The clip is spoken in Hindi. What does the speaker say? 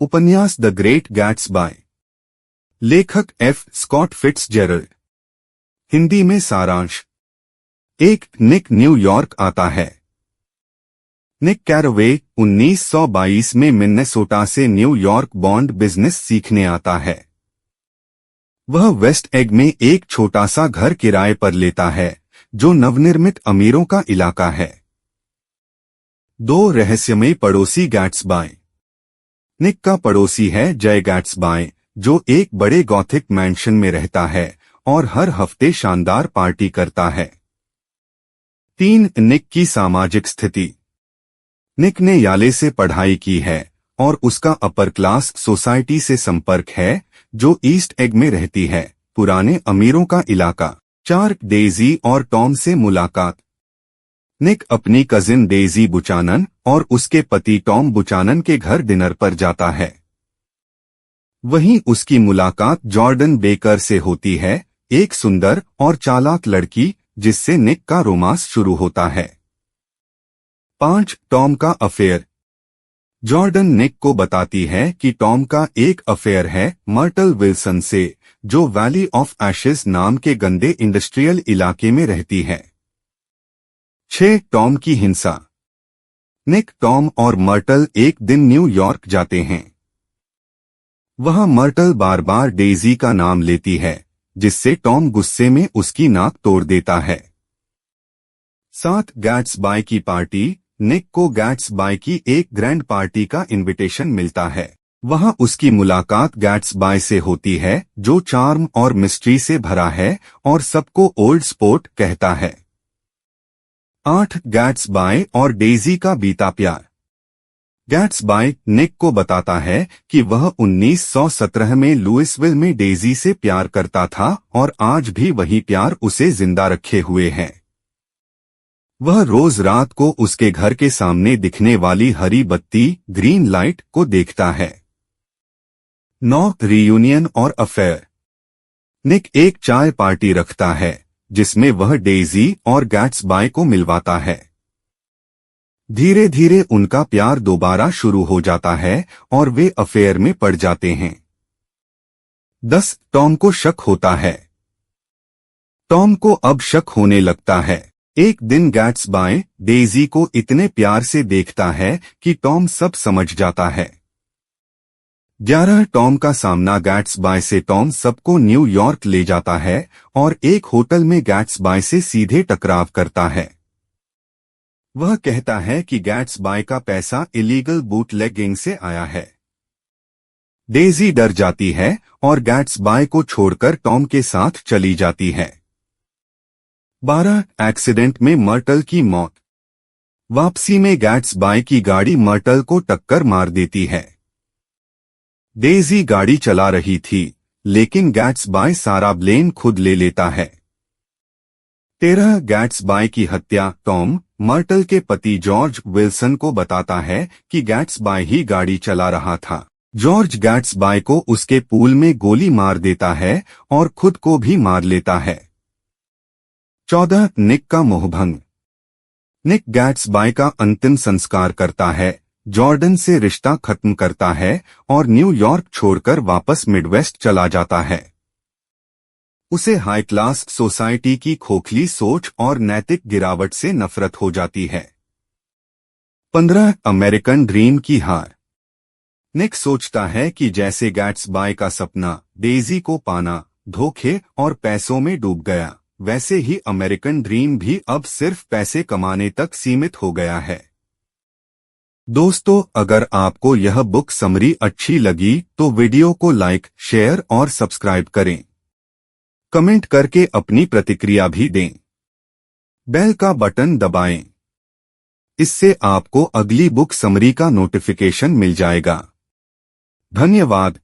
उपन्यास द ग्रेट गैट्सबाय। लेखक एफ स्कॉट फिट्जजेरल्ड। हिंदी में सारांश। एक निक न्यूयॉर्क आता है। निक कैरवे 1922 में मिनेसोटा से न्यूयॉर्क बॉन्ड बिजनेस सीखने आता है। वह वेस्ट एग में एक छोटा सा घर किराए पर लेता है जो नवनिर्मित अमीरों का इलाका है। दो रहस्यमयी पड़ोसी गैट्सबाय। निक का पड़ोसी है जय गैट्सबाय, जो एक बड़े गॉथिक मैंशन में रहता है और हर हफ्ते शानदार पार्टी करता है। 3 निक की सामाजिक स्थिति। निक ने याले से पढ़ाई की है और उसका अपर क्लास सोसाइटी से संपर्क है जो ईस्ट एग में रहती है, पुराने अमीरों का इलाका। 4 डेजी और टॉम से मुलाकात। निक अपनी कजिन डेजी बुचानन और उसके पति टॉम बुचानन के घर डिनर पर जाता है। वहीं उसकी मुलाकात जॉर्डन बेकर से होती है, एक सुंदर और चालाक लड़की जिससे निक का रोमांस शुरू होता है। 5 टॉम का अफेयर। जॉर्डन निक को बताती है कि टॉम का एक अफेयर है मर्टल विल्सन से, जो वैली ऑफ एशेज नाम के गंदे इंडस्ट्रियल इलाके में रहती है। 6 टॉम की हिंसा। निक, टॉम और मर्टल एक दिन न्यूयॉर्क जाते हैं। वहां मर्टल बार बार डेजी का नाम लेती है, जिससे टॉम गुस्से में उसकी नाक तोड़ देता है। 7 गैट्सबाय की पार्टी। निक को गैट्सबाय की एक ग्रैंड पार्टी का इनविटेशन मिलता है। वहां उसकी मुलाकात गैट्सबाय से होती है, जो चार्म और मिस्ट्री से भरा है और सबको ओल्ड स्पोर्ट कहता है। 8 गैट्सबाय और डेजी का बीता प्यार। गैट्सबाय निक को बताता है कि वह 1917 में लुइसविल में डेजी से प्यार करता था और आज भी वही प्यार उसे जिंदा रखे हुए है। वह रोज रात को उसके घर के सामने दिखने वाली हरी बत्ती ग्रीन लाइट को देखता है। 9 रियूनियन और अफेयर। निक एक चाय पार्टी रखता है जिसमें वह डेजी और गैट्सबाय को मिलवाता है। धीरे धीरे उनका प्यार दोबारा शुरू हो जाता है और वे अफेयर में पड़ जाते हैं। 10 टॉम को शक होता है। टॉम को अब शक होने लगता है। एक दिन गैट्सबाय डेजी को इतने प्यार से देखता है कि टॉम सब समझ जाता है। 11 टॉम का सामना गैट्सबाय से। टॉम सबको न्यूयॉर्क ले जाता है और एक होटल में गैट्सबाय से सीधे टकराव करता है। वह कहता है कि गैट्सबाय का पैसा इलीगल बूटलेगिंग से आया है। डेजी डर जाती है और गैट्सबाय को छोड़कर टॉम के साथ चली जाती है। 12 एक्सीडेंट में मर्टल की मौत। वापसी में गैट्सबाय की गाड़ी मर्टल को टक्कर मार देती है। डेजी गाड़ी चला रही थी, लेकिन गैट्सबाय सारा ब्लेम खुद ले लेता है। 13 गैट्सबाय की हत्या। टॉम मर्टल के पति जॉर्ज विल्सन को बताता है कि गैट्सबाय ही गाड़ी चला रहा था। जॉर्ज गैट्सबाय को उसके पूल में गोली मार देता है और खुद को भी मार लेता है। 14 निक का मोहभंग। निक गैट्सबाय का अंतिम संस्कार करता है, जॉर्डन से रिश्ता खत्म करता है और न्यूयॉर्क छोड़कर वापस मिडवेस्ट चला जाता है। उसे हाई क्लास सोसाइटी की खोखली सोच और नैतिक गिरावट से नफरत हो जाती है। 15 अमेरिकन ड्रीम की हार। निक सोचता है कि जैसे गैट्सबाय का सपना डेजी को पाना धोखे और पैसों में डूब गया, वैसे ही अमेरिकन ड्रीम भी अब सिर्फ पैसे कमाने तक सीमित हो गया है। दोस्तों, अगर आपको यह बुक समरी अच्छी लगी तो वीडियो को लाइक, शेयर और सब्सक्राइब करें। कमेंट करके अपनी प्रतिक्रिया भी दें। बेल का बटन दबाएं। इससे आपको अगली बुक समरी का नोटिफिकेशन मिल जाएगा। धन्यवाद।